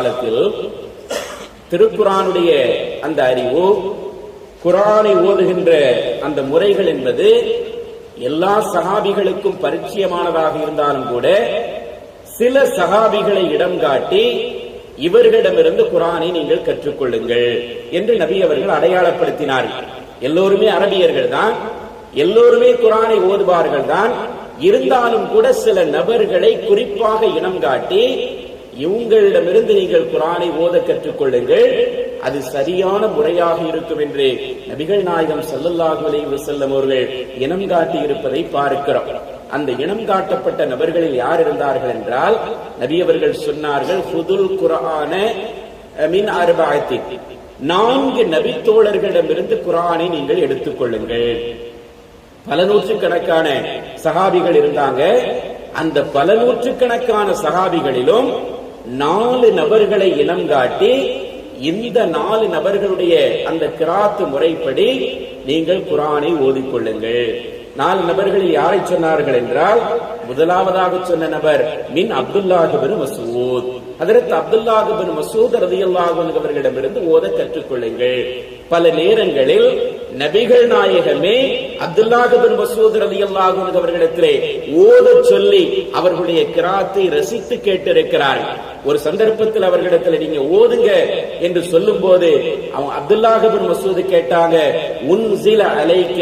காலத்தில் திருக்குரானுடைய அந்த அறிவு, குரானை ஓதுகின்ற அந்த முறைகள் என்பது எல்லா சஹாபிகளுக்கும் பரிச்சயமானதாக இருந்தாலும் கூட சில சஹாபிகளை இடம் காட்டி இவர்களிடமிருந்து குரானை நீங்கள் கற்றுக்கொள்ளுங்கள் என்று நபி அவர்கள் அடையாளப்படுத்தினார்கள். எல்லோருமே அரபியர்கள் தான், எல்லோருமே குரானை ஓதுவார்கள் தான். இருந்தாலும் கூட சில நபர்களை குறிப்பாக இனம் காட்டி இவங்களிடமிருந்து நீங்கள் குரானை ஓத கற்றுக்கொள்ளுங்கள், அது சரியான முறையாக இருக்கும் என்று நபிகள் நாயகம் ஸல்லல்லாஹு அலைஹி வஸல்லம் அவர்கள் இனம் காட்டி இருப்பதை பார்க்கிறோம். அந்த இனம் காட்டப்பட்ட நபர்களில் யார் இருந்தார்கள் என்றால், நபி அவர்கள் சொன்னார்கள், ஃபுதுல் குர்ஆன மின் அர்பஅத்தி, 4 நபி தோழர்களிடமிருந்து குர்ஆனை நீங்கள் எடுத்துக்கொள்ளுங்கள். பல நூற்றுக்கணக்கான சஹாபிகள் இருந்தாங்க. அந்த பல நூற்றுக்கணக்கான சஹாபிகளிலும் 4 நபர்களை இனம் காட்டி இந்த 4 நபர்களுடைய அந்த கிராத் முறைப்படி நீங்கள் குர்ஆனை ஓதிக்கொள்ளுங்கள். 4 நபர்களில் யாரை சொன்னார்கள் என்றால், முதலாவதாக சொன்ன நபர் மின் அப்துல்லாஹ் இப்னு மஸ்ஊத், ஹஜ்ரத் அப்துல்லாஹ் இப்னு மஸ்ஊத் ரலியல்லாஹு அன்ஹு அவர்களிடமிருந்து ஓத கற்றுக்கொள்ளுங்கள். பல நேரங்களில் நபிகள் நாயகமே அப்துல்லாஹ் இப்னு மஸ்ஊத் ரலியல்லாஹு அன்ஹு அவர்களிடத்திலே ஓத சொல்லி அவர்களுடைய கிராத்தை ரசித்து கேட்டிருக்கிறார்கள். ஒரு சந்தர்ப்பத்தில் அவர்களிடத்தில் நீங்க ஓதுங்க என்று சொல்லும் போது அவங்க அப்துல்லாஹ் இப்னு மஸ்ஊத் கேட்டாங்க, உன்சில அலைக்க,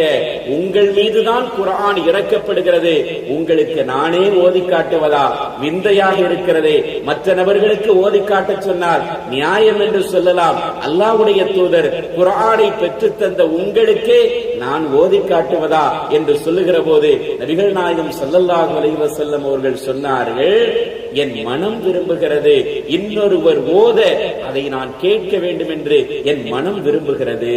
உங்கள் மீதுதான் குர்ஆன் இறக்கப்படுகிறது, உங்களுக்கு நானே ஓதி காட்டுவதா? விந்தையாக இருக்கிறதே. மற்ற நபர்களுக்கு ஓதி காட்ட சொன்னால் நியாயம் என்று சொல்லலாம். அல்லாஹ்வுடைய தூதர் குர்ஆனை பெற்று தந்த உங்களுக்கே நான் ஓதி காட்டுவதா என்று சொல்லுகிற போது நபிகள் நாயகம் ஸல்லல்லாஹு அலைஹி வஸல்லம் அவர்கள் சொன்னார்கள், என் மனம் விரும்புகிறது, இன்னொருவர் ஓத அதை நான் கேட்க வேண்டும் என்று என் மனம் விரும்புகிறது.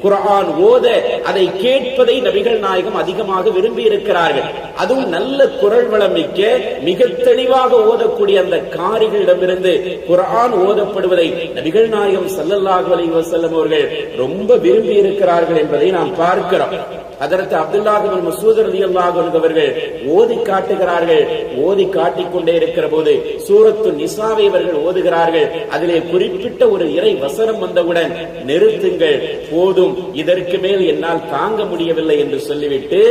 குர்ஆன் ஓத அதை கேட்பதை நபிகள் நாயகம் அதிகமாக விரும்பி இருக்கிறார்கள். அதுவும் நல்ல குரல் வளம் மிக்க மிக தெளிவாக ஓதக்கூடிய அந்த காரிகளிடமிருந்து குர்ஆன் ஓதப்படுவதை நபிகள் நாயகம் ஸல்லல்லாஹு அலைஹி வஸல்லம் அவர்கள் ரொம்ப விரும்பி இருக்கிறார்கள் என்பதை நாம் பார்க்கிறோம். ஹஜ்ரத் அப்துல்லாஹ் இப்னு மஸ்ஊத் ரலியல்லாஹு அன்ஹு அவர்கள் ஓதி காட்டுகிறார்கள். ஓதி காட்டிக் கொண்டே இருக்கிற போது சூரத்து நிசாவை அவர்கள் ஓதுகிறார்கள். அதிலே குறிப்பிட்ட ஒரு இறை வசனம் வந்தவுடன், நிறுத்துங்கள், போதும், இதற்கு மேல் என்னால் தாங்க முடியவில்லை என்று சொல்லிவிட்டு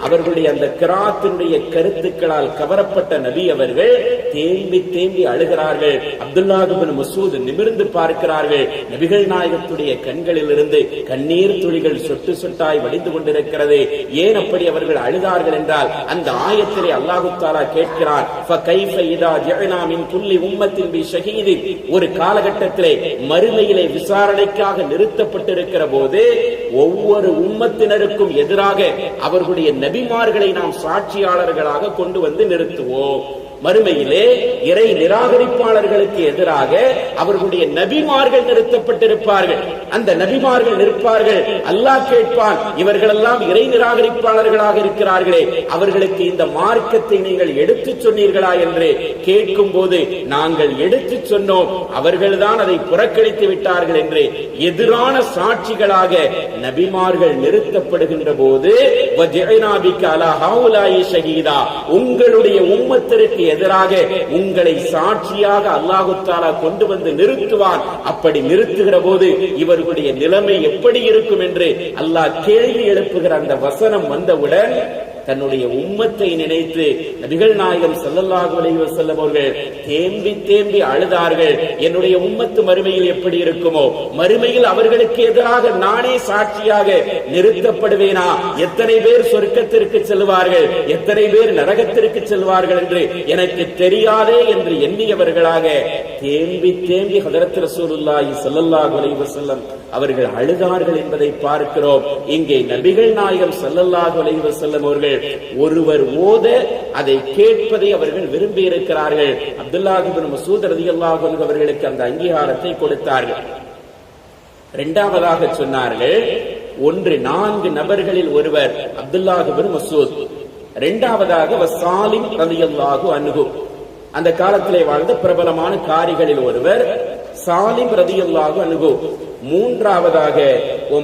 அவர்களுடைய அந்த கிராத்தினுடைய கருத்துக்களால் கவரப்பட்ட நபி அவர்கள் தேம்பி தேம்பி அழுகிறார்கள். அப்துல்லாஹ் இப்னு மஸ்ஊத் நிமிர்ந்து பார்க்கிறார்கள். நபிகள் நாயகத்துடைய கண்களில் இருந்து கண்ணீர் துளிகள் சொட்டு சொட்டாய் வடிந்து கொண்டிருக்கிறது. ஏன் அப்படி அவர்கள் அழுதார்கள் என்றால், அந்த ஆயத்திலே அல்லாஹ் தஆலா கேட்கிறான், ஃபகைஃப இதா ஜஅனா மின் குல்லி உம்மத்தின் பிஷஹீதின், ஒரு காலகட்டத்திலே மறுமையிலே விசாரணைக்காக நிறுத்தப்பட்டிருக்கிற போது ஒவ்வொரு உம்மத்தினருக்கும் எதிராக அவர்களுடைய நபிமார்களை நாம் சாட்சியாளர்களாக கொண்டு வந்து நிறுத்துவோம். மறுமையிலே இறை நிராகரிப்பாளர்களுக்கு எதிராக அவர்களுடைய நபிமார்கள் நிறுத்தப்பட்டிருப்பார்கள். அந்த நபிமார்கள் நிற்பார்கள். அல்லாஹ் கேட்பான், இவர்களெல்லாம் இறை நிராகரிப்பாளர்களாக இருக்கிறார்களே, அவர்களுக்கு இந்த மார்க்கத்தை நீங்கள் எடுத்து சொன்னீர்களா என்று கேட்கும் போது, நாங்கள் எடுத்து சொன்னோம், அவர்கள்தான் அதை புறக்கணித்து விட்டார்கள் என்று எதிரான சாட்சிகளாக நபிமார்கள் நிறுத்தப்படுகின்ற போது, உங்களுடைய உம்மத்திற்கு எதிராக உங்களை சாட்சியாக அல்லாஹ் தஆலா கொண்டு வந்து நிறுத்துவான். அப்படி நிறுத்துகிற போது இவர்களுடைய நிலைமை எப்படி இருக்கும் என்று அல்லாஹ் கேள்வி எழுப்புகிற அந்த வசனம் வந்தவுடன் தன்னுடைய உம்மத்தை நினைத்து நபிகள் நாயகம் ஸல்லல்லாஹு அலைஹி வஸல்லம் அவர்கள் தேம்பி தேம்பி அழுதார்கள். என்னுடைய உம்மத்து மறுமையில் எப்படி இருக்குமோ, மறுமையில் அவர்களுக்கு எதிராக நானே சாட்சியாக நிறுத்தப்படுவேனா? எத்தனை பேர் சொர்க்கத்திற்கு செல்வார்கள், எத்தனை பேர் நரகத்திற்கு செல்வார்கள் என்று எனக்கு தெரியாதே என்று எண்ணியவர்களாக தேம்பி தேம்பி ஹஜ்ரத் ரசூலுல்லாஹி ஸல்லல்லாஹு அலைஹி வஸல்லம் அவர்கள் அழுதார்கள் என்பதை பார்க்கிறோம். இங்கே நபிகள் நாயகம் ஸல்லல்லாஹு அலைஹி வஸல்லம் அவர்கள் ஒருவர் ஓத அதை கேட்பதை அவர்கள் விரும்பி இருக்கிறார்கள். அப்துல்லாஹ் இப்னு மஸ்ஊத் ரலியல்லாஹு அன்ஹு அவர்களுக்கு அந்த அங்கீகாரத்தை கொடுத்தார்கள். இரண்டாவதாக சொன்னார்கள், 4 நபர்களில் ஒருவர் அப்துல்லாஹ் இப்னு மஸ்ஊத், இரண்டாவதாக சாலிம் ரலியல்லாஹு அன்ஹு, அந்த காலத்திலே வாழ்ந்த பிரபலமான காரிகளில் ஒருவர் சாலிம் ரலியல்லாஹு அன்ஹு, மூன்றாவதாக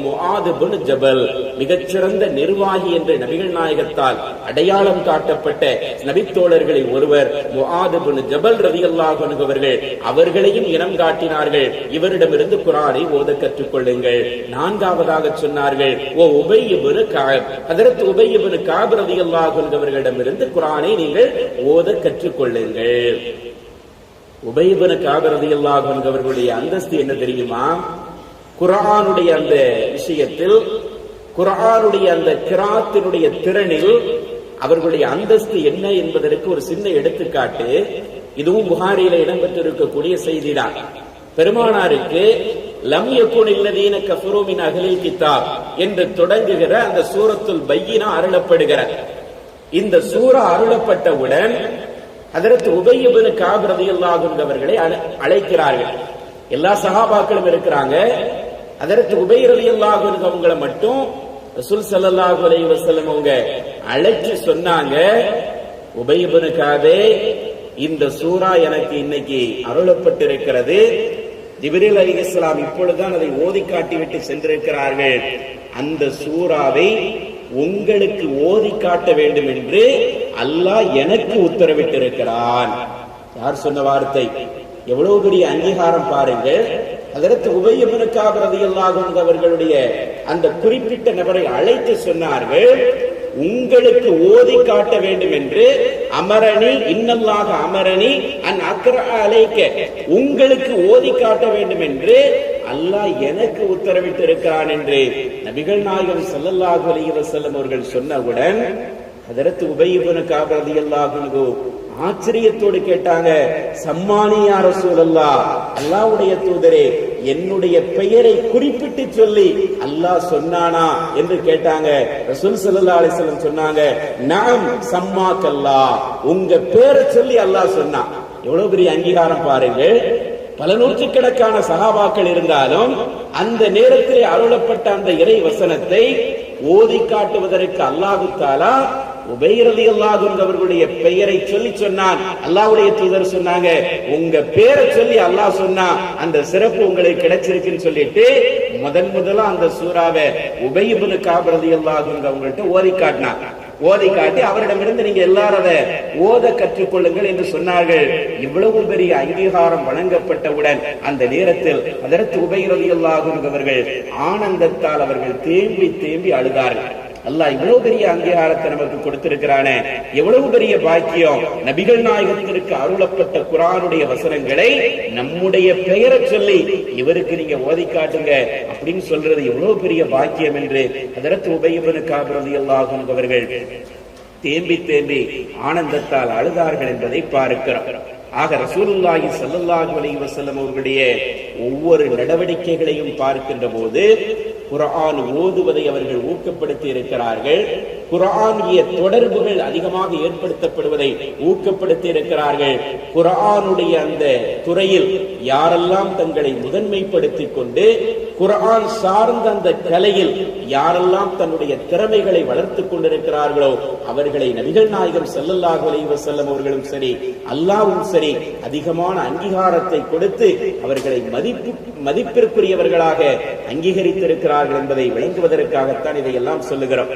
முஆது பின் ஜபல், மிகச்சிறந்த நிர்வாகி என்று நபிகள் நாயகத்தால் அடையாளம் காட்டப்பட்ட நபித்தோழர்களில் ஒருவர் முஆது பின் ஜபல் ரலியல்லாஹு அன்ஹு அவர்கள். அவர்களையும் இனம் காட்டினார்கள், இவரிடமிருந்து குர்ஆனை ஓத கற்றுக்கொள்ளுங்கள். நான்காவதாக சொன்னார்கள், உபை இப்னு கஅப், ஹஜ்ரத் உபை இப்னு கஅப் ரலியல்லாஹு அன்ஹு அவர்களிடமிருந்து குர்ஆனை நீங்கள் ஓத கற்றுக்கொள்ளுங்கள். உபை இப்னு கஅப் ரலியல்லாஹு அன்ஹு அவர்களுடைய அந்தஸ்து என்ன தெரியுமா? குர்ஆனுடைய அந்த விஷயத்தில், குர்ஆனுடைய அந்த கிராத்தினுடைய திறனில் அவர்களுடைய அந்தஸ்து என்ன என்பதற்கு ஒரு சின்ன எடுத்துக்காட்டு. இதுவும் புகாரியில இடம்பெற்றிருக்கக்கூடிய செய்திதான். பெருமானாருக்கு லம் யகுனில் லதீன கஃபரு மின் அஹ்லில் கிதாப் என்று தொடங்குகிற அந்த சூரத்துல் பையினா அருளப்படுகிறது. இந்த சூரா அருளப்பட்டவுடன் ஹஜ்ரத் உபை இப்னு கஅப் ரலியல்லாஹு அன்ஹு அவர்களை அழைக்கிறார்கள். எல்லா சஹாபாக்களும் இருக்கிறாங்க. ஹஜ்ரத் உபை ரலியல்லாஹு அன்ஹு அவங்கள மட்டும் ரசூல் ஸல்லல்லாஹு அலைஹி வஸல்லம் அவங்க அழைச்சு சொன்னாங்க, உபை இப்னு கஅபே, இந்த சூரா எனக்கு இன்னைக்கு அருளப்பட்டிருக்கிறது. ஜிப்ரீல் அலைஹிஸ்ஸலாம் இப்பொழுதுதான் அதை ஓதி காட்டிவிட்டு சென்றிருக்கிறார்கள். அந்த சூராவை உங்களுக்கு ஓதி காட்ட வேண்டும் என்று அல்லாஹ் எனக்கு உத்தரவிட்டிருக்கிறான். யார் சொன்ன வார்த்தை? எவ்வளவு பெரிய அங்கீகாரம் பாருங்கள். ஹஜ்ரத் உபை இப்னு கஅப் ரலியல்லாஹு அன்ஹு அவர்களுடைய அந்த குறிப்பிட்ட நபரை அழைத்து சொன்னார்கள், உங்களுக்கு ஓதி காட்ட வேண்டும் என்று அமரணி, இன்னல்லாஹ அமரணி அன் அக்ரா அலைக்க, உங்களுக்கு ஓதி காட்ட வேண்டும் என்று அல்லாஹ் எனக்கு உத்தரவிட்டிருக்கிறான் என்று நபிகள் நாயகம் ஸல்லல்லாஹு அலைஹி வஸல்லம் அவர்கள் சொன்னவுடன் ஹஜ்ரத் உபை இப்னு கஅப் ரலியல்லாஹு அன்ஹு ஆச்சரியத்தோடு கேட்டாங்க, சம்மானி யா ரசூலல்லாஹ், அல்லாஹ்வுடைய தூதரே, என்னுடைய பெயரை குறிப்பிட்டு சொல்லி அல்லாஹ் சொன்னானா என்று கேட்டாங்க. ரசூல் ஸல்லல்லாஹு அலைஹி வஸல்லம் சொன்னாங்க, நஅம் சம்மாக்கல்லாஹ், உங்க பேரை சொல்லி அல்லாஹ் சொன்னான். எவ்வளவு பெரிய அங்கீகாரம் பாருங்க. பல நூற்றுக்கணக்கான சஹாபாக்கள் இருந்தாலும் அந்த நேரத்திலே அருளப்பட்ட அந்த இறை வசனத்தை ஓதி காட்டுவதற்கு அல்லாஹ் தஆலா உபை ரலியல்லாஹு அன்ஹு அவர்களுடைய பெயரை சொல்லி சொன்னான். அல்லாஹ்வுடைய தூதர் சொன்னாங்க, உங்க பேரை சொல்லி அல்லாஹ் சொன்னா அந்த சிறப்பு உங்களுக்கு கிடைச்சிருக்குன்னு சொல்லிட்டு முதலா அந்த சூராவை உபை இப்னு கஅப் ரலியல்லாஹு அன்ஹு அவங்கள்ட்ட ஓதி காட்டினான். ஓதி காட்டி அவரிடமிருந்து நீங்க எல்லாரும் அதை ஓத கற்றுக்கொள்ளுங்கள் என்று சொன்னார்கள். இவ்வளவு பெரிய அங்கீகாரம் வழங்கப்பட்டவுடன் அந்த நேரத்தில் ஹஜ்ரத் உபை ரலியல்லாஹு அன்ஹு அவர்கள் ஆனந்தத்தால் அவர்கள் தேம்பி தேம்பி அழுதார்கள். அல்லாஹ் இவ்வளவு பெரிய அங்கீகாரத்தை நமக்கு கொடுத்திருக்கிறானே, எவ்வளவு பெரிய பாக்கியம். நபிகள் நாயகத்திற்கு அருளப்பட்ட குர்ஆனுடைய வசனங்களை நம்முடைய பெயரை சொல்லி இவருக்கு நீங்க ஓதி காட்டுங்க அப்படின்னு சொல்றது எவ்வளவு பெரிய பாக்கியம் என்று ஹஜ்ரத் உபை இப்னு கஅப் ரலியல்லாஹு அன்ஹு அவர்கள் தேம்பி தேம்பி ஆனந்தத்தால் அழுதார்கள் என்பதை பார்க்கிறோம். ஆக ரசூலுல்லாஹி ஸல்லல்லாஹு அலைஹி வஸல்லம் அவர்களுடைய ஒவ்வொரு நடவடிக்கைகளையும் பார்க்கின்ற போது குர்ஆன் ஓதுவதை அவர்கள் ஊக்கப்படுத்தி இருக்கிறார்கள். குர்ஆனிய தொடர்புகள் அதிகமாக ஏற்படுத்தப்படுவதை ஊக்கப்படுத்தி இருக்கிறார்கள். குர்ஆனுடைய அந்த துறையில் யாரெல்லாம் தங்களை முதன்மைப்படுத்திக் கொண்டு குர்ஆன் சார்ந்த அந்த கலையில் யாரெல்லாம் தன்னுடைய திறமைகளை வளர்த்துக் கொண்டிருக்கிறார்களோ அவர்களை நபிகள் நாயகம் ஸல்லல்லாஹு அலைஹி வஸல்லம் அவர்களும் சரி, அல்லாஹ்வும் சரி, அதிகமான அங்கீகாரத்தை கொடுத்து அவர்களை மதிப்பிற்குரியவர்களாக அங்கீகரித்திருக்கிறார்கள் என்பதை விளங்குவதற்காகத்தான் இதையெல்லாம் சொல்லுகிறோம்.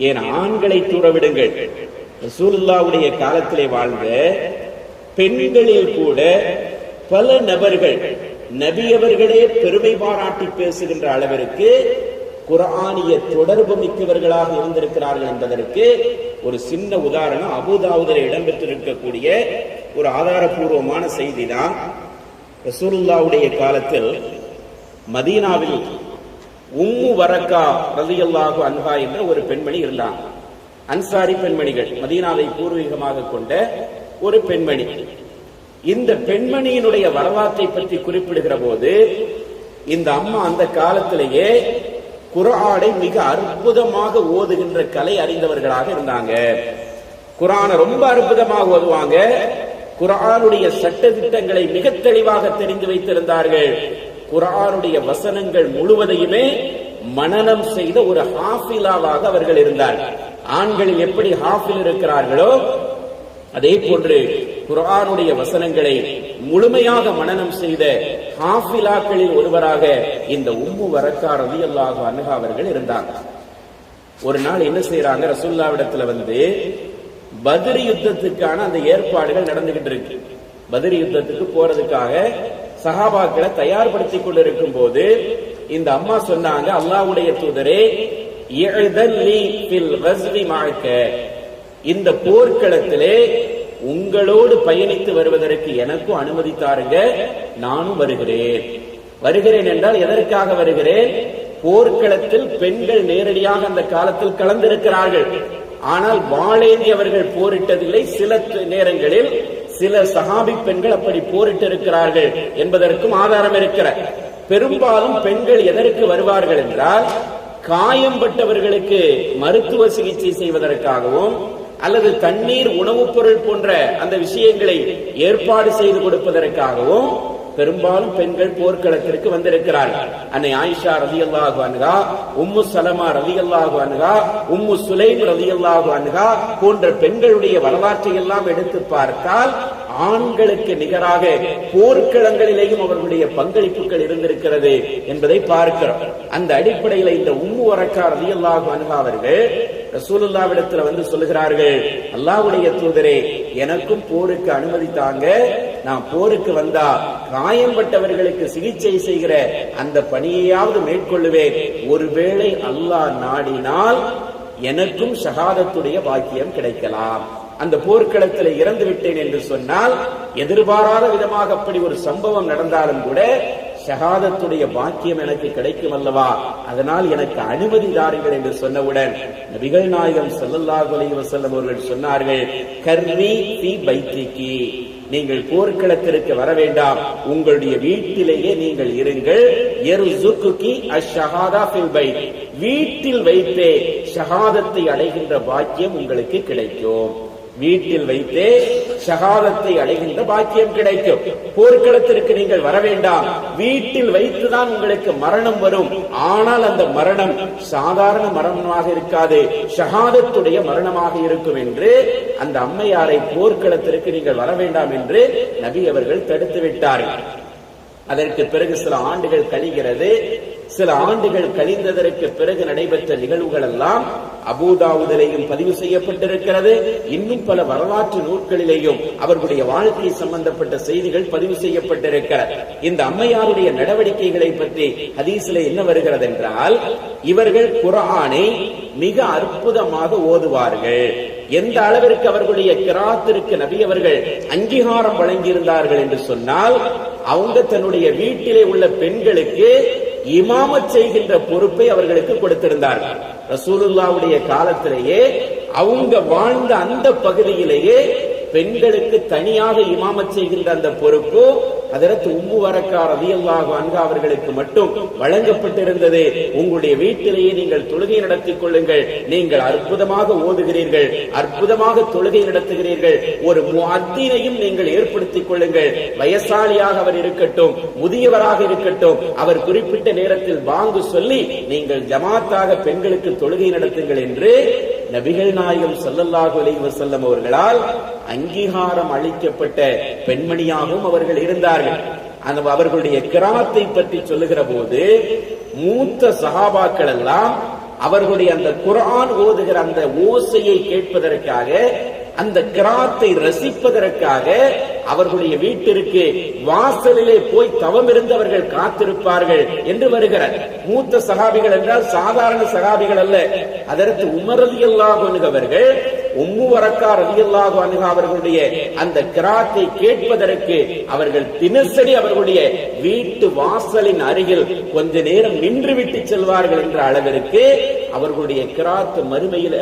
ஏன் ஆண்களை தூரவிடுங்கள், ரசூலுல்லாஹ்வுடைய காலத்திலே வாழ்ந்த பெண்களில் கூட பல நபர்கள் நபி அவர்களே பெருமை பாராட்டி பேசுகின்ற அளவிற்கு குர்ஆனிய தொடர்பு மிக்கவர்களாக இருந்திருக்கிறார்கள் என்பதற்கு ஒரு சின்ன உதாரணம் அபூதாவுதில் இடம்பெற்றிருக்கக்கூடிய ஒரு ஆதாரபூர்வமான செய்தி தான். ரசூலுல்லாஹ்வுடைய காலத்தில் மதீனாவில் உம்மு வரக்கா ரலியல்லாஹு அன்ஹா என்ற ஒரு பெண்மணி இருந்தாங்க. அன்சாரி பெண்மணிகள், மதீனாவை பூர்வீகமாக கொண்ட ஒரு பெண்மணி. இந்த பெண்மணியினுடைய வரலாற்றை பற்றி குறிப்பிடுகிற போது இந்த அம்மா அந்த காலத்திலேயே குர்ஆனை மிக அற்புதமாக ஓதுகின்ற கலை அறிந்தவர்களாக இருந்தாங்க. குர்ஆனை ரொம்ப அற்புதமாக ஓதுவாங்க. குர்ஆனுடைய சட்ட திட்டங்களை மிக தெளிவாக தெரிந்து வைத்திருந்தார்கள். குர்ஆனுடைய வசனங்கள் முழுவதையுமே மனனம் செய்த ஒரு ஹாஃபிலாவாக அவர்கள் இருந்தார்கள். ஆண்களில் எப்படி ஹாஃபில் இருக்கிறார்களோ அதே போன்று குர்ஆனுடைய வசனங்களை முழுமையாக மனனம் செய்த ஹாஃபிலாக்களில் ஒருவராக இந்த உம்மு வரக்கா ரலியல்லாஹு அன்ஹா அவர்கள் இருந்தாங்க. ஒரு நாள் என்ன செய்யறாங்க, ரசூலுல்லாஹ்விடத்துல வந்து பத்ர் யுத்தத்துக்கான அந்த ஏற்பாடுகள் நடந்துகிட்டு இருக்கு. பத்ர் யுத்தத்துக்கு போறதுக்காக சஹாபாக்களை தயார்படுத்திக் கொண்டிருக்கும் போது இந்த அம்மா சொன்னாங்க, அல்லாஹ்வுடைய தூதரே, இந்த போர்க்களத்திலே உங்களோடு பயணித்து வருவதற்கு எனக்கும் அனுமதி தாருங்க, நானும் வருகிறேன் என்றால் எதற்காக வருகிறேன்? போர்க்களத்தில் பெண்கள் நேரடியாக அந்த காலத்தில் கலந்திருக்கிறார்கள். ஆனால் வாளேந்தி அவர்கள் போரிட்டதில்லை. சில நேரங்களில் சில சஹாபி பெண்கள் அப்படி போரிட்டு இருக்கிறார்கள் என்பதற்கும் ஆதாரம் இருக்கிறார். பெரும்பாலும் பெண்கள் எதற்கு வருவார்கள் என்றால், காயம்பட்டவர்களுக்கு மருத்துவ சிகிச்சை செய்வதற்காகவும் அல்லது தண்ணீர், உணவுப் பொருள் போன்ற அந்த விஷயங்களை ஏற்பாடு செய்து கொடுப்பதற்காகவும் பெரும்பாலும் பெண்கள் போர்க்களத்திற்கு வந்திருக்கிறார்கள். அன்னை ஆயிஷா ரலியல்லாஹு அன்ஹா, உம்மு சலமா ரலியல்லாஹு அன்ஹா, உம்மு சுலைம் ரலியல்லாஹு அன்ஹா போன்ற பெண்களுடைய வரலாற்றை எல்லாம் எடுத்து பார்த்தால் ஆண்களுக்கு நிகராக போர்க்களங்களிலேயும் அவர்களுடைய பங்களிப்புகள் இருந்திருக்கிறது என்பதை பார்க்கிறோம். அந்த அடிப்படையில் இந்த உம்மு வரக்கா ரலியல்லாஹு அன்ஹா அவர்கள் ரசூலுல்லாஹ்விடத்தில் வந்து சொல்லுகிறார்கள், அல்லாஹ்வுடைய தூதரே, எனக்கும் போருக்கு அனுமதி தாங்க, நான் போருக்கு வந்தா காயம்பட்டவர்களுக்கு சிகிச்சை செய்கிற அந்த பணியையாவது மேற்கொள்ளுவேன். ஒருவேளை அல்லாஹ் நாடினால் எனக்கும் ஷஹாதத்துடைய பாக்கியம் கிடைக்கலாம். அந்த போர்க்களத்தில் இறந்து விட்டேன் என்று சொன்னால் எதிர்பாராத விதமாக அப்படி ஒரு சம்பவம் நடந்தாலும் கூட ஷஹாதத்துடைய பாக்கியம் எனக்கு கிடைக்கும் அல்லவா, அதனால் எனக்கு அனுமதி தாருங்கள் என்று சொன்னவுடன் நபிகள் நாயகம் ஸல்லல்லாஹு அலைஹி வஸல்லம் அவர்கள் சொன்னார்கள், கர்ரி ஃபீ பைத்திகி, நீங்கள் போர்க்களத்திற்கு வர வேண்டாம், உங்களுடைய வீட்டிலேயே நீங்கள் இருங்கள். யர்சுகுகி அஷ்ஷஹாதா ஃபில் பைத், வீட்டில் வைத்தே ஷஹாதத்தை அடைகின்ற பாக்கியம் உங்களுக்கு கிடைக்கும். வீட்டில் வைத்தே ஷஹாதத்தை அடைகின்ற பாக்கியம் கிடைக்கும். போர்க்களத்திற்கு நீங்கள் வர வேண்டாம், வீட்டில் வைத்துதான் உங்களுக்கு மரணம் வரும். ஆனால் அந்த மரணம் சாதாரண மரணமாக இருக்காது, ஷஹாதத்துடைய மரணமாக இருக்கும் என்று அந்த அம்மையாரை போர்க்களத்திற்கு நீங்கள் வர வேண்டாம் என்று நபி அவர்கள் தடுத்து விட்டார்கள். அதற்கு பிறகு சில ஆண்டுகள் கழிகிறது. சில ஆண்டுகள் கழிந்ததற்கு பிறகு நடைபெற்ற நிகழ்வுகள் எல்லாம் அபூதாவுதிலேயும் பதிவு செய்யப்பட்டிருக்கிறது. இன்னும் பல வரலாற்று நூல்களிலேயும் அவர்களுடைய வாழ்க்கை சம்பந்தப்பட்ட செய்திகள் பதிவு செய்யப்பட்டிருக்கிறது. இந்த அம்மையாருடைய நடவடிக்கைகளை பற்றி ஹதீஸிலே என்ன வருகிறது என்றால், இவர்கள் குர்ஆனை மிக அற்புதமாக ஓதுவார்கள். எந்த அளவிற்கு அவர்களுடைய கிராத்திற்கு நபி அவர்கள் அங்கீகாரம் வழங்கியிருந்தார்கள் என்று சொன்னால், அவங்க தன்னுடைய வீட்டிலே உள்ள பெண்களுக்கு இமாமத் செய்கின்ற பொறுப்பை அவர்களுக்கு கொடுத்திருந்தார்கள். ரசூலுல்லாஹ்வுடைய காலத்திலேயே அவங்க வாழ்ந்த அந்த பகுதியிலேயே பெண்களுக்கு தனியாக இமாமத் செய்கின்ற அந்த பொறுப்பு ஹஜ்ரத் உம்மு வரக்கா ரலியல்லாஹு அன்ஹா அவர்களுக்கு மட்டும் வழங்கப்பட்டிருந்தது. உங்களுடைய வீட்டிலேயே நீங்கள் தொழுகை நடத்திக் கொள்ளுங்கள், நீங்கள் அற்புதமாக ஓதுகிறீர்கள், அற்புதமாக தொழுகை நடத்துகிறீர்கள், ஒரு முஅத்தினையும் நீங்கள் ஏற்படுத்திக் கொள்ளுங்கள். வயசாலியாக அவர் இருக்கட்டும், முதியவராக இருக்கட்டும், அவர் குறிப்பிட்ட நேரத்தில் பாங்கு சொல்லி நீங்கள் ஜமாத்தாக பெண்களுக்கு தொழுகை நடத்துங்கள் என்று நபிகள் நாயகம் ஸல்லல்லாஹு அலைஹி வஸல்லம் அவர்களால் அங்கீகாரம் அளிக்கப்பட்ட பெண்மணியாகவும் அவர்கள் இருந்தார்கள். அந்த அவர்களுடைய கிராத்தை பற்றி சொல்லுகிற போது மூத்த சஹாபாக்கள் எல்லாம் அவர்களுடைய அந்த குர்ஆன் ஓதுகிற அந்த ஓசையை கேட்பதற்காக, அந்த கிராத்தை ரசிப்பதற்காக அவர்களுடைய வீட்டிற்கு வாசலிலே போய் தவம் இருந்து அவர்கள் காத்திருப்பார்கள் என்று வருகிறார். மூத்த சஹாபிகள் என்றால் சாதாரண சஹாபிகள் அல்ல. அதற்கு உமர் ரலியல்லாஹு அன்ஹு அவர்கள் உம்மு வரக்கா ரலியல்லாஹு அன்ஹா அவர்களுடைய அந்த கிராத்தை கேட்பதற்கு அவர்கள் தினசரி அவர்களுடைய வீட்டு வாசலின் அருகில் கொஞ்ச நேரம் நின்று விட்டு செல்வார்கள் என்ற அளவிற்கு அவர்களுடைய கிராத் மறுமையில்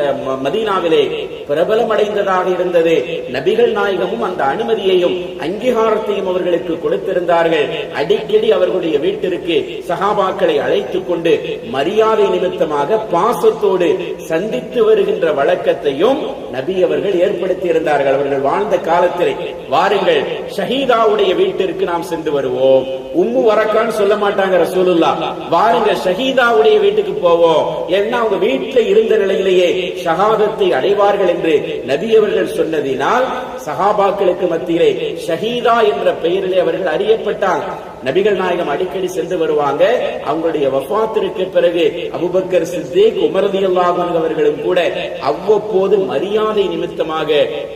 மதீனாவிலே பிரபலமடைந்ததாக இருந்தது. நபிகள் நாயகமும் அந்த அனுமதியையும் அங்கீகாரத்தையும் அவர்களுக்கு கொடுத்திருந்தார்கள். அடிக்கடி அவர்களுடைய வீட்டிற்கு சஹாபாக்களை அழைத்துக் கொண்டு மரியாதை நிமித்தமாக பாசத்தோடு சந்தித்து வருகின்ற வழக்கத்தையும் நபி அவர்கள் ஏற்படுத்தி இருந்தார்கள். அவர்கள் வாழ்ந்த காலத்திலே வாருங்கள் ஷஹீதாவுடைய வீட்டிற்கு நாம் சென்று வருவோம், உம்மு வரக்கான்னு சொல்ல மாட்டாங்க ரசூலுல்லாஹ், வாருங்க ஷஹீதாவுடைய வீட்டுக்கு போவோம், ஏன்னா ஏன்னா அவங்க வீட்டில் இருந்த நிலையிலேயே ஷஹாதத்தை அடைவார்கள் என்று நபி அவர்கள் சொன்னதினால் சஹாபாக்களுக்கு மத்தியிலே ஷஹீதா என்ற பெயரிலே அவர்கள் அறியப்பட்டாங்க. நபிகள் நாயகம் அடிக்கடி சென்று வருவாங்க. அவங்களுடைய வஃபாத்திற்கு பிறகு அபூபக்கர் சித்திக், உமர் ரலியல்லாஹு அன்ஹு அவர்களும் கூட அவ்வப்போது மரியாதை நிமித்தமாக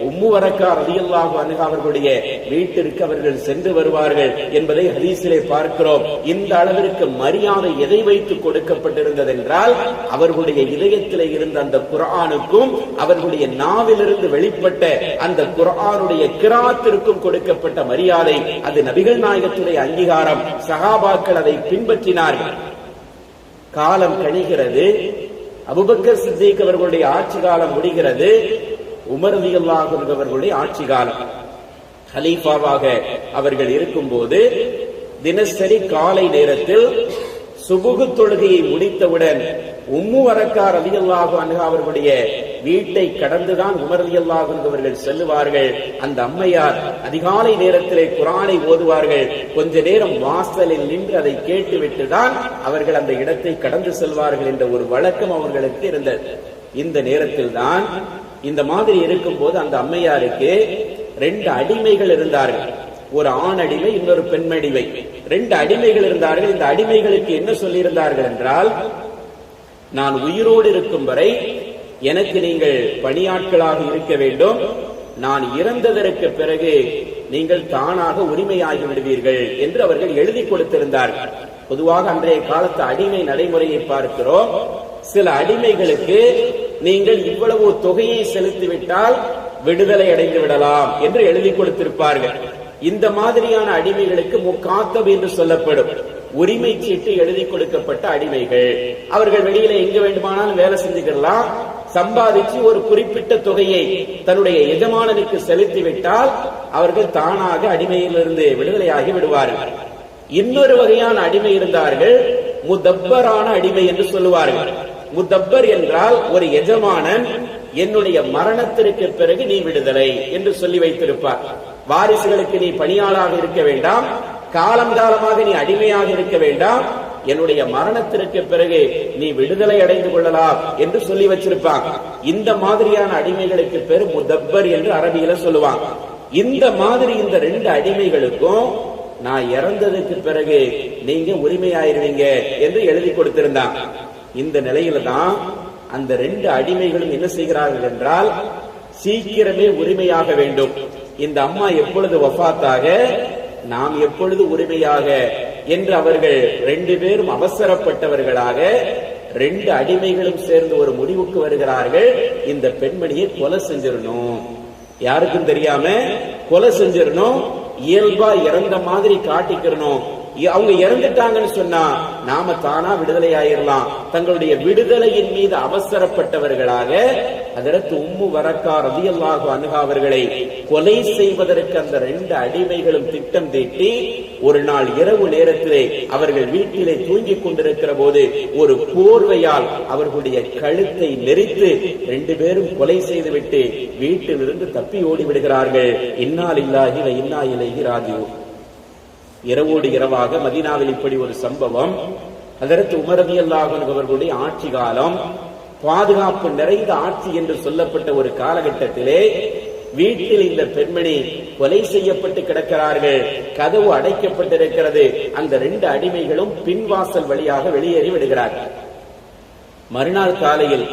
உம்மு வரக்கா ரலியல்லாஹு அன்ஹா அவர்களுடைய வீட்டிற்கு அவர்கள் சென்று வருவார்கள் என்பதை ஹதீஸிலே பார்க்கிறோம். இந்த அளவிற்கு மரியாதை எதை வைத்து கொடுக்கப்பட்டிருந்தது என்றால் அவர்களுடைய இதயத்திலே இருந்த அந்த குர்ஆனுக்கும் அவர்களுடைய நாவிலிருந்து வெளிப்பட்ட அந்த குர்ஆனுடைய கிராத்திற்கும் கொடுக்கப்பட்ட மரியாதை. அது நபிகள் நாயகத்துடைய அங்கீகாரம். சஹாபாக்கள் அதை பின்பற்றினார்கள். காலம் கழிகிறது. அபூபக்கர் சித்திக் அவர்களுடைய ஆட்சி காலம் முடிகிறது. உமர் ரலியல்லாஹு அன்ஹு அவர்களுடைய ஆட்சி காலம். ஹலீஃபாவாக அவர்கள் இருக்கும்போது தினசரி காலை நேரத்தில் சுபுகு தொழுகையை முடித்தவுடன் உம்மு வரக்கா ரலியல்லாஹு அன்ஹா அவர்களுடைய வீட்டை கடந்துதான் உமர் ரலியல்லாஹு அன்ஹு அவர்கள் செல்லுவார்கள். அந்த அம்மையார் அதிகாலை நேரத்திலே குர்ஆனை ஓதுவார்கள். கொஞ்ச நேரம் வாசலில் நின்று அதை கேட்டுவிட்டு தான் அவர்கள் அந்த இடத்தை கடந்து செல்வார்கள் என்ற ஒரு வழக்கம் அவர்களுக்கு இருந்தது. இந்த நேரத்தில் தான் இந்த மாதிரி இருக்கும்போது அந்த அம்மையாருக்கு 2 அடிமைகள் இருந்தார்கள். ஒரு ஆண் அடிமை, இன்னொரு பெண் அடிமை. 2 அடிமைகள் இருந்தார்கள். இந்த அடிமைகளுக்கு என்ன சொல்லியிருந்தார்கள் என்றால், நான் உயிரோடு இருக்கும் வரை எனக்கு நீங்கள் பணியாட்களாக இருக்க வேண்டும். நான் இறந்ததற்கு பிறகு நீங்கள் தானாக உரிமையாகி விடுவீர்கள் என்று அவர்கள் எழுதி கொடுத்திருந்தார்கள். பொதுவாக அன்றைய காலத்து அடிமை நடைமுறையை பார்க்கிறோம். சில அடிமைகளுக்கு நீங்கள் இவ்வளவு தொகையை செலுத்திவிட்டால் விடுதலை அடைந்து விடலாம் என்று எழுதி கொடுத்திருப்பார்கள். இந்த மாதிரியான அடிமைகளுக்கு முக்காத்தப் என்று சொல்லப்படும். உரிமை சீட்டு எழுதி கொடுக்கப்பட்ட அடிமைகள். அவர்கள் வெளியில எங்க வேண்டுமானாலும் வேலை செஞ்சுக்கலாம். சம்பாதிச்சு ஒரு குறிப்பிட்ட தொகையை தன்னுடைய எஜமானனுக்கு செலுத்திவிட்டால் அவர்கள் தானாக அடிமையிலிருந்து விடுதலையாகி விடுவார்கள். இன்னொரு வகையான அடிமை இருந்தார்கள், முதப்பரான அடிமை என்று சொல்லுவார்கள். முதப்பர் என்றால் ஒரு எஜமானன் என்னுடைய மரணத்திற்கு பிறகு நீ விடுதலை என்று சொல்லி வைத்திருப்பார். வாரிசுகளுக்கு நீ பணியாளாக இருக்க வேண்டாம், காலம் காலமாக நீ அடிமையாக இருக்க வேண்டாம், என்னுடைய மரணத்திற்கு பிறகு நீ விடுதலை அடைந்து கொள்ளலாம் என்று சொல்லி வச்சிருப்பாங்க. இந்த மாதிரியான அடிமைகளுக்கு பேரு முதப்பர் என்று அரபியில சொல்லுவாங்க. இந்த மாதிரி இந்த 2 அடிமைகளுக்கும் நான் இறந்ததுக்கு பிறகு நீங்க உரிமையாயிருவீங்க என்று எழுதி கொடுத்திருந்தாங்க. இந்த நிலையில தான் அந்த 2 அடிமைகளும் என்ன செய்கிறார்கள் என்றால், சீக்கிரமே உரிமையாக வேண்டும். இந்த அம்மா எப்பொழுது வஃபாத்தாக, நாம் எப்பொழுது உரிமையாக என்று அவர்கள் 2 பேரும் அவசரப்பட்டவர்களாக 2 அடிமைகளும் சேர்ந்து ஒரு முடிவுக்கு வருகிறார்கள். இந்த பெண்மணியை கொலை செஞ்சிடணும், யாருக்கும் தெரியாம கொலை செஞ்சிடணும், இயல்பா இறந்த மாதிரி காட்டிக்கிறணும். அவங்க இறந்துட்டாங்கன்னு சொன்னா நாம தானா விடுதலை ஆயிரலாம். தங்களுடைய விடுதலையின் மீது அவசரப்பட்டவர்களாக ஹஜ்ரத் உம்மு வரக்கா ரலியல்லாஹு அன்ஹா அவர்களை கொலை செய்வதற்கு அந்த 2 அடிமைகளும் திட்டம் தீட்டி ஒரு நாள் இரவு நேரத்திலே அவர்கள் வீட்டிலே தூங்கிக் கொண்டிருக்கிற போது ஒரு போர்வையால் அவர்களுடைய கழுத்தை நெரித்து 2 பேரும் கொலை செய்துவிட்டு வீட்டிலிருந்து தப்பி ஓடி விடுகிறார்கள். இன்னா லில்லாஹி வ இன்னா இலைஹி ராஜிஊன். இரவோடு இரவாக மதீனாவில் இப்படி ஒரு சம்பவம். ஹஜ்ரத் உமர் ரலியல்லாஹு அன்ஹு அவர்களுடைய ஆட்சி காலம் பாதுகாப்பு நிறைந்த ஆட்சி என்று சொல்லப்பட்ட ஒரு காலகட்டத்திலே வீட்டில் இந்த பெண்மணி கொலை செய்யப்பட்டு கிடக்கிறார்கள். கதவு அடைக்கப்பட்டிருக்கிறது. அந்த 2 அடிமைகளும் பின்வாசல் வழியாக வெளியேறி விடுகிறார்கள். மறுநாள் காலையில்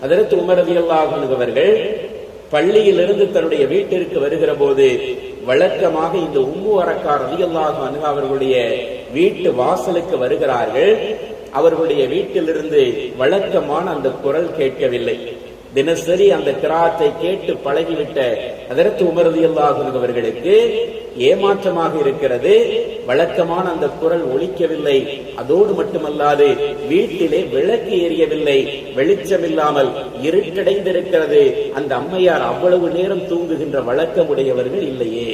ஹஜ்ரத் உமர் ரலியல்லாஹு அன்ஹு அவர்கள் பள்ளியிலிருந்து தன்னுடைய வீட்டிற்கு வருகிற போது வழக்கமாக இந்த உம்மு வரக்கா ரலியல்லாஹு அன்ஹா அவர்களுடைய வீட்டு வாசலுக்கு வருகிறார்கள். அவர்களுடைய வீட்டிலிருந்து வழக்கமான அந்த குரல் கேட்கவில்லை. தினசரி அந்த கிராத்தை கேட்டு பழகிவிட்ட ஹஜ்ரத் உமர் ரலியல்லாஹு அன்ஹு அவர்களுக்கு ஏமாற்றமாக இருக்கிறது. வழக்கமான அந்த குரல் ஒலிக்கவில்லை. அதோடு மட்டுமல்லாது வீட்டிலே விளக்கு எரியவில்லை, வெளிச்சமில்லாமல் இருட்டடைந்திருக்கிறது. அந்த அம்மையார் அவ்வளவு நேரம் தூங்குகின்ற வழக்கமுடையவர்கள் இல்லையே.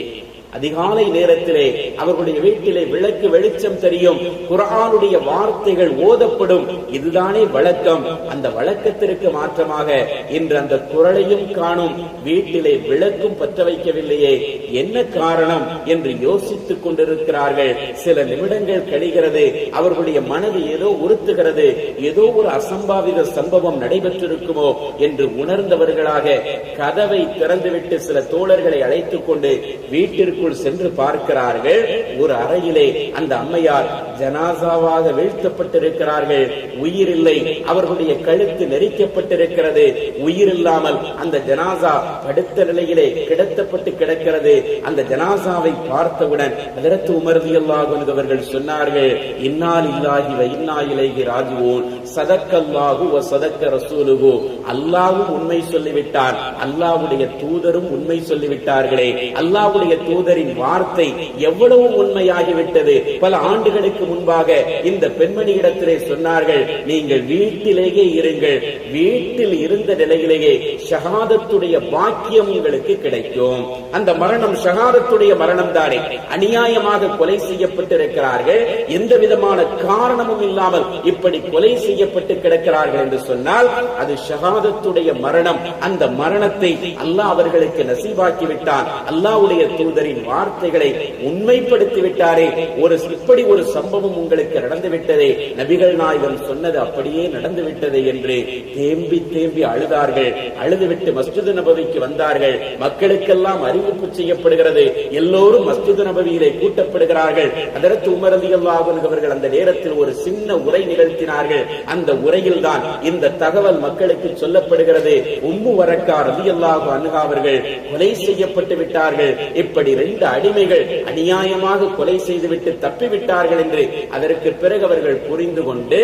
அதிகாலை நேரத்திலே அவர்களுடைய வீட்டிலே விளக்கு வெளிச்சம் தெரியும், குர்ஆனுடைய வார்த்தைகள் ஓதப்படும். இதுதானே வழக்கம். அந்த வழக்கத்திற்கு மாற்றமாக இன்று அந்த குரலையும் காணும், வீட்டிலே விளக்கும் பற்ற வைக்கவில்லையே, என்ன காரணம் என்று யோசித்துக் கொண்டிருக்கிறார்கள். சில நிமிடங்கள் கழிகிறது, அவர்களுடைய மனது ஏதோ உறுத்துகிறது, ஏதோ ஒரு அசம்பாவித சம்பவம் நடைபெற்றிருக்குமோ என்று உணர்ந்தவர்களாக கதவை திறந்துவிட்டு சில தோழர்களை அழைத்துக் கொண்டு வீட்டிற்குள் சென்று பார்க்கிறார்கள். ஒரு அறையிலே அந்த அம்மையார் ஜனாசாவாக வீழ்த்தப்பட்டிருக்கிறார்கள். உயிர் இல்லை, அவர்களுடைய கழுத்து நெரிக்கப்பட்டிருக்கிறது. உயிர் இல்லாமல் அந்த ஜனாசா படுத்த நிலையிலே கிடத்தப்பட்டு கிடக்கிறது. அந்த ஜனாசாவை பார்த்தவுடன் ஹஜ்ரத் உமர் ரலியல்லாஹு அன்ஹு அவர்கள் சொன்னார்கள், இன்னா லில்லாஹி வ இன்னா இலைஹி ராஜிஊன், ஸதக்கல்லாஹு வ ஸதக்க ரசூலுஹு. அல்லாஹ்வும் உண்மை சொல்லிவிட்டார், அல்லாஹ்வுடைய தூதரும் உண்மை சொல்லிவிட்டார்களே. அல்லாஹ்வுடைய தூதரின் வார்த்தை எவ்வளவு உண்மையாகிவிட்டது. பல ஆண்டுகளுக்கு முன்பாக இந்த பெண்மணியிடத்திலே சொன்னார்கள், நீங்கள் வீட்டிலேயே இருங்கள், வீட்டில் இருந்த நிலையிலேயே ஷஹாதத்துடைய பாக்கியம் உங்களுக்கு கிடைக்கும். அந்த மரணம் ஷஹாதத்துடைய மரணம் தானே. அநியாயமாக கொலை செய்யப்பட்டிருக்கிறார்கள், எந்த விதமான காரணமும் இல்லாமல் இப்படி கொலை செய்யப்பட்டு கிடக்கிறார்கள் என்று சொன்னால் அது ஷஹாதத்துடைய மரணம். அந்த மரணத்தை அல்லாஹ் அவர்களுக்கு நசீபாக்கி விட்டான். அல்லாஹ்வுடைய தூதரின் வார்த்தைகளை உண்மைப்படுத்தி விட்டாரே. இப்படி ஒரு சம்பவம் உங்களுக்கு நடந்துவிட்டதே, நபிகள் நாயகம் சொன்னது அப்படியே நடந்துவிட்டதே என்று தேம்பி தேம்பி அழுதார்கள். அழுதுவிட்டு மஸ்ஜித் நபவிக்கு வந்தார்கள். மக்களுக்கெல்லாம் அறிவிப்பு செய்யப்படுகிறது, எல்லோரும் மஸ்ஜித் நபவியிலே கூட்டப்படுகிறார்கள். ஹஜ்ரத் உமர் ரலியல்லாஹு அன்ஹு அவர்கள் அந்த நேரத்தில் ஒரு சின்ன உரை நிகழ்த்தினார்கள். அந்த உரையில் தான் இந்த தகவல் மக்களுக்கு சொல்லப்படுகிறது. உம்மு வரக்கா ரலியல்லாஹு அன்ஹா அவர்கள் கொலை செய்யப்பட்டு விட்டார்கள். இப்படி 2 அடிமைகள் அநியாயமாக கொலை செய்துவிட்டு தப்பிவிட்டார்கள் என்று அதற்கு பிறகு அவர்கள் புரிந்து கொண்டு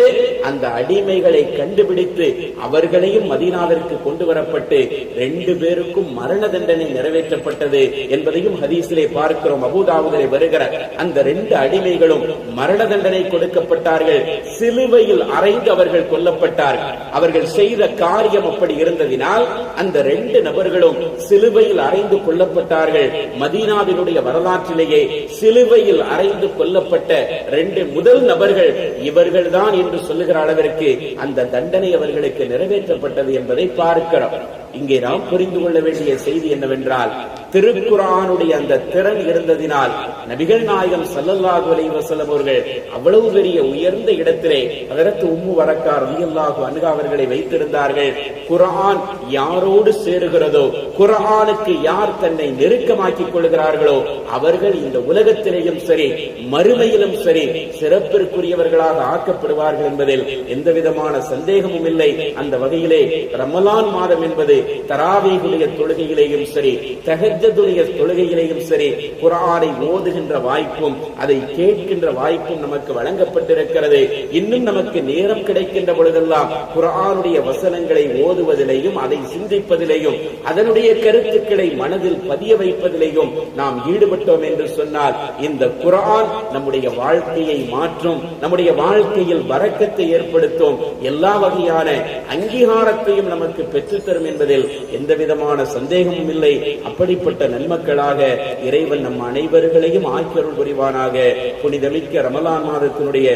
அந்த அடிமைகளை கண்டுபிடித்து அவர்களையும் மதீனாவிற்கு கொண்டு வரப்பட்டு 2 பேருக்கும் மரண தண்டனை நிறைவேற்றப்பட்டது என்பதையும் ஹதீஸிலே பார்க்கிறோம். அபூதாவுதிலே வருகிற அந்த 2 அடிமைகளும் மரண தண்டனை கொடுக்கப்பட்டார்கள். சிலுவையில் அறைந்து அவர்கள் கொல்லப்பட்டார்கள். அவர்கள் செய்த காரியம் அப்படி இருந்ததினால் அந்த 2 நபர்களும் சிலுவையில் அறைந்து கொல்லப்பட்டார்கள். மதீனாவினுடைய வரலாற்றிலேயே சிலுவையில் அறைந்து கொல்லப்பட்ட 2 முதல் நபர்கள் இவர்கள்தான் என்று சொல்லுகிற அளவிற்கு அந்த தண்டனை அவர்களுக்கு நிறைவேற்றப்பட்டது என்பதை பார்க்கிறோம். இங்கே நாம் புரிந்து கொள்ள வேண்டிய செய்தி என்னவென்றால், திருக்குர்ஆனுடைய அந்த திறன் இருந்ததினால் நபிகள் நாயகம் ஸல்லல்லாஹு அலைஹி வஸல்லம் அவர்கள் அவ்வளவு பெரிய உயர்ந்த இடத்திலே ஹஜ்ரத் உம்மு வரக்கா ரலியல்லாஹு அன்ஹா அவர்களை வைத்திருந்தார்கள். குர்ஆன் யாரோடு சேருகிறதோ, குர்ஆனுக்கு யார் தன்னை நெருக்கமாக்கிக் கொள்கிறார்களோ அவர்கள் இந்த உலகத்திலேயும் சரி மறுமையிலும் சரி சிறப்பிற்குரியவர்களாக ஆக்கப்படுவார்கள் என்பதில் எந்த விதமான சந்தேகமும் இல்லை. அந்த வகையிலே ரமலான் மாதம் என்பது தராவீஹுடைய தொழுகையிலேயும் சரி தஹஜ்ஜுடைய தொழுகையிலேயும் சரி குர்ஆனை ஓதுகின்ற வாய்ப்பும் அதை கேட்கின்ற வாய்ப்பும் நமக்கு வழங்கப்பட்டிருக்கிறது. இன்னும் நமக்கு நேரம் கிடைக்கின்ற பொழுதெல்லாம் குர்ஆனுடைய வசனங்களை ஓதுவதிலேயும் அதை சிந்திப்பதிலேயும் அதனுடைய கருத்துக்களை மனதில் பதிய வைப்பதிலேயும் நாம் ஈடுபட்டோம் என்று சொன்னால் இந்த குர்ஆன் நம்முடைய வாழ்க்கையை மாற்றும், நம்முடைய வாழ்க்கையில் பரக்கத்தை ஏற்படுத்தும், எல்லா வகையான அங்கீகாரத்தையும் நமக்கு பெற்றுத்தரும் என்பதில் எந்த விதமான சந்தேகமும் இல்லை. அப்படிப்பட்ட நன்மக்களாக இறைவன் நம் அனைவர்களையும் ஆக்கியருள் புரிவானாக. புனிதமிக்க ரமலான் மாதத்தினுடைய